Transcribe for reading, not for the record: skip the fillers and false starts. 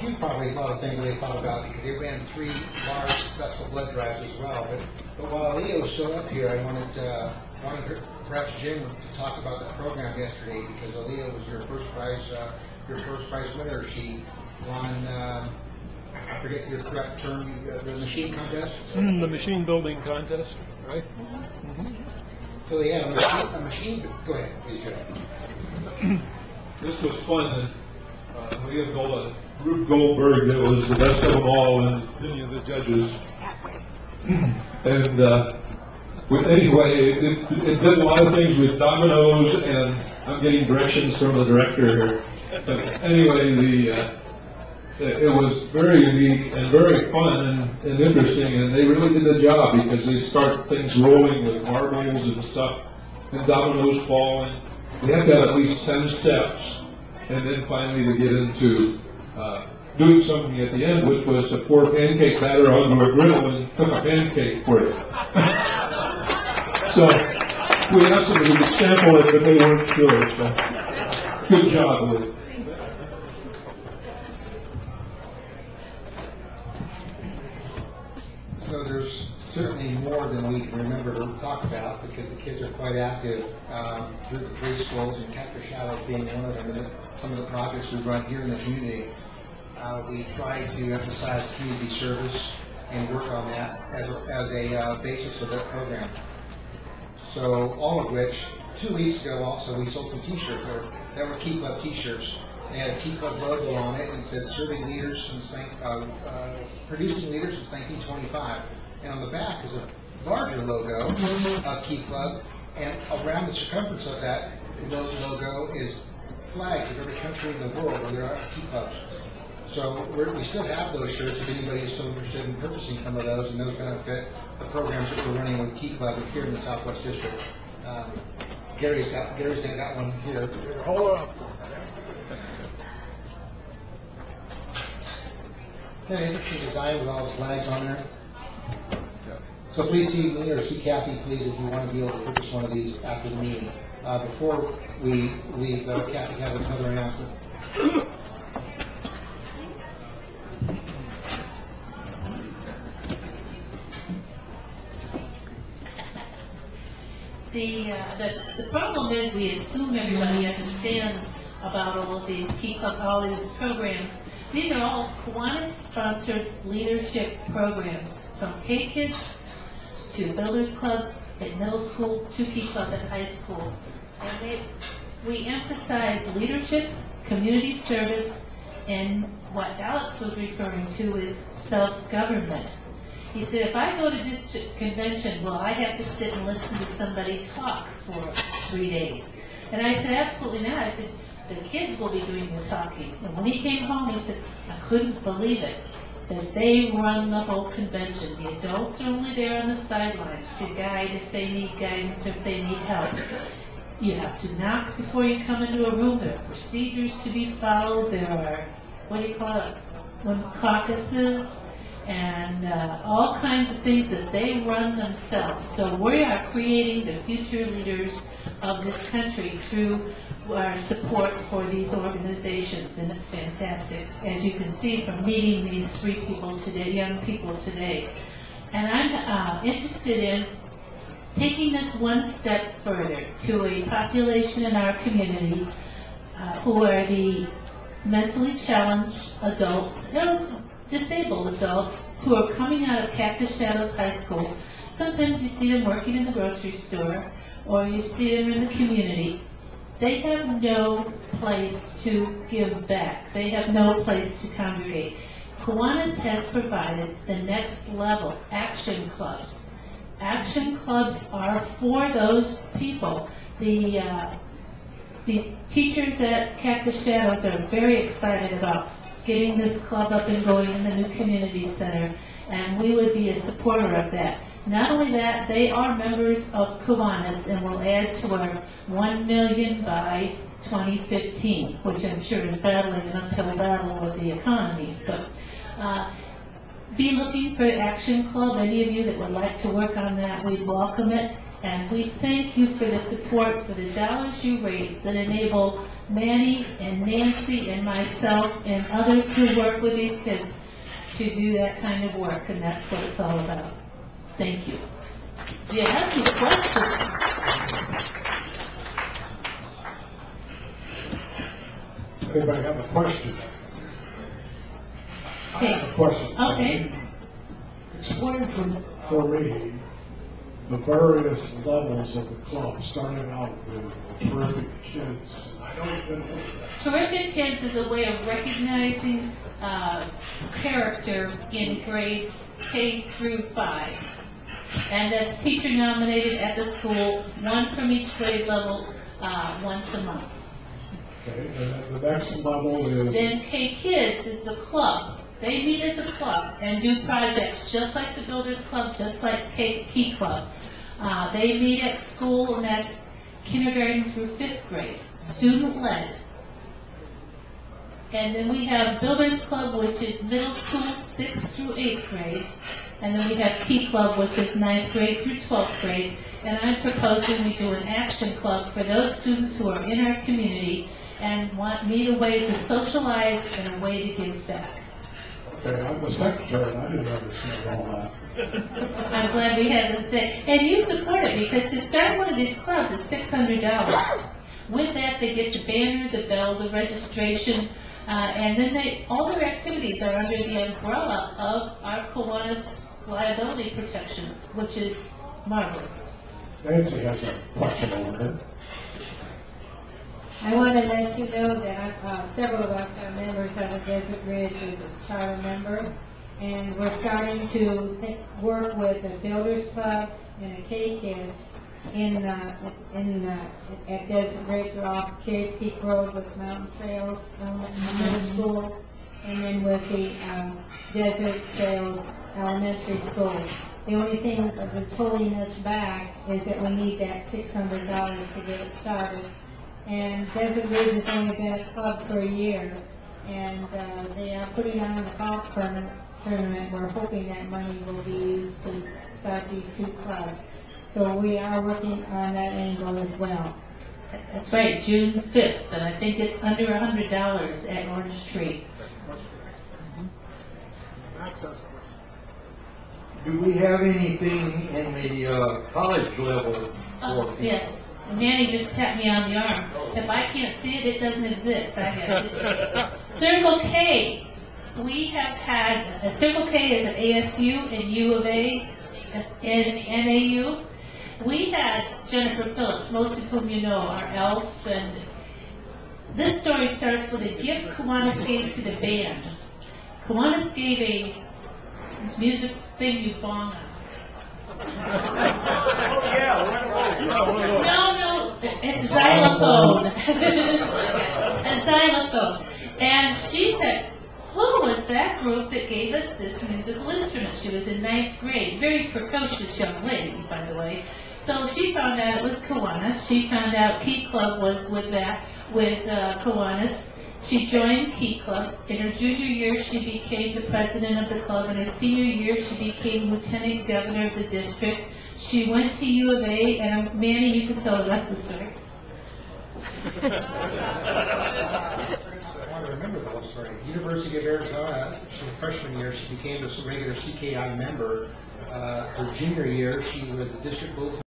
you probably a lot of things that they thought about because they ran 3 large successful blood drives as well. But while Leo was still up here, I wanted perhaps Jim to talk about that program yesterday because Leo was your first prize winner. She won. I forget your correct term. The machine contest. The machine building contest, right? Mm-hmm. So they had a machine. Go ahead, please. Go ahead. This was fun. We had Rube Goldberg that was the best of them all in the opinion of the judges. And anyway, it did a lot of things with dominoes, and I'm getting directions from the director here. But anyway, it was very unique and very fun and interesting, and they really did the job because they start things rolling with marbles and stuff, and dominoes falling. We have to have at least 10 steps, and then finally to get into doing something at the end, which was to pour pancake batter onto a grill and cook a pancake for you. So we asked them if we could sample it, but they weren't sure. So good job with it. So there's certainly more than we can remember to talk about because the kids are quite active through the 3 schools, and Cactus Shadows being one of them. And some of the projects we run here in the community, we try to emphasize community service and work on that as a basis of that program. So all of which, 2 weeks ago also, we sold some T-shirts that were Key Club T-shirts. They had a Key Club logo on it and said serving leaders since producing leaders since 1925. And on the back is a larger logo of Key Club, and around the circumference of that logo is flags of every country in the world where there are Key Clubs. So we still have those shirts if anybody is still interested in purchasing some of those, and those benefit the programs that we're running with Key Club here in the Southwest District. Gary's got one here. Hold on. Kind of interesting design with all the flags on there. So please see me or see Kathy, please, if you want to be able to purchase one of these after the meeting. Before we leave, Kathy has another announcement. The problem is we assume everybody understands about all of these Key Club, all these programs. These are all Kiwanis-sponsored leadership programs, from K-Kids to Builders Club at middle school to Key Club at high school. And we emphasize leadership, community service, and what Alex was referring to is self-government. He said, if I go to district convention, well, I have to sit and listen to somebody talk for 3 days. And I said, absolutely not. I said, the kids will be doing the talking. And when he came home, he said, I couldn't believe it, that they run the whole convention. The adults are only there on the sidelines to guide if they need guidance, if they need help. You have to knock before you come into a room. There are procedures to be followed. There are, what do you call it, caucuses, and all kinds of things that they run themselves. So we are creating the future leaders of this country through our support for these organizations, and it's fantastic, as you can see from meeting these 3 people today, young people today. And I'm interested in taking this one step further to a population in our community who are the mentally challenged adults, disabled adults who are coming out of Cactus Shadows High School. Sometimes you see them working in the grocery store, or you see them in the community. They have no place to give back. They have no place to congregate. Kiwanis has provided the next level, action clubs. Action clubs are for those people. The teachers at Cactus Shadows are very excited about getting this club up and going in the new community center, and we would be a supporter of that. Not only that, they are members of Kiwanis and will add to our 1 million by 2015, which I'm sure is battling an uphill battle with the economy. But be looking for Action Club. Any of you that would like to work on that, we'd welcome it. And we thank you for the support, for the dollars you raise that enable Manny and Nancy and myself and others who work with these kids to do that kind of work, and that's what it's all about. Thank you. Do you have any questions? Anybody have a question? I have a question. Okay. Explain for me the various levels of the club, starting out with the terrific kids. I don't even know that. Terrific Kids is a way of recognizing character in grades K through 5. And that's teacher nominated at the school, one from each grade level, once a month. Okay, and then the next level is, Then K Kids is the club. They meet as a club and do projects just like the Builders Club, just like Key Club. They meet at school, and that's kindergarten through 5th grade, student-led. And then we have Builders Club, which is middle school, 6th through 8th grade. And then we have Key Club, which is 9th grade through 12th grade. And I'm proposing we do an action club for those students who are in our community and need a way to socialize and a way to give back. okay, I'm the secretary, and I didn't understand all that. I'm glad we had this day. And you support it, because to start one of these clubs is $600. With that, they get the banner, the bell, the registration, and then all their activities are under the umbrella of our Kiwanis liability protection, which is marvelous. Nancy has a question over there. I want to let you know that several of us are members of the Desert Ridge as a charter member, and we're starting to work with the Builders Club and the K-Kids at Desert Ridge off Cave Peak Road with Mountain Trails Middle School, and then with the Desert Trails Elementary School. The only thing that's holding us back is that we need that $600 to get it started. And Desert Ridge has only been a club for a year, and they are putting on a golf tournament. We're hoping that money will be used to start these 2 clubs. So we are working on that angle as well. That's right, June 5th, and I think it's under $100 at Orange Tree. Do we have anything in the college level for Yes. Manny just tapped me on the arm. If I can't see it, it doesn't exist. I guess it. Circle K. We have had, Circle K is at ASU and U of A and NAU. We had Jennifer Phillips, most of whom you know, our elf, and this story starts with a gift Kiwanis gave to the band. Kiwanis gave a music thing you bong on. No, it's xylophone. A xylophone. And she said, who was that group that gave us this musical instrument? She was in 9th grade. Very precocious young lady, by the way. So she found out it was Kiwanis. She found out Key Club was with Kiwanis. She joined Key Club. In her junior year, she became the president of the club. In her senior year, she became lieutenant governor of the district. She went to U of A, and Manny, you can tell the rest of the story. I want to remember the whole story. University of Arizona, her freshman year, she became a regular CKI member. Her junior year, she was the district bulletin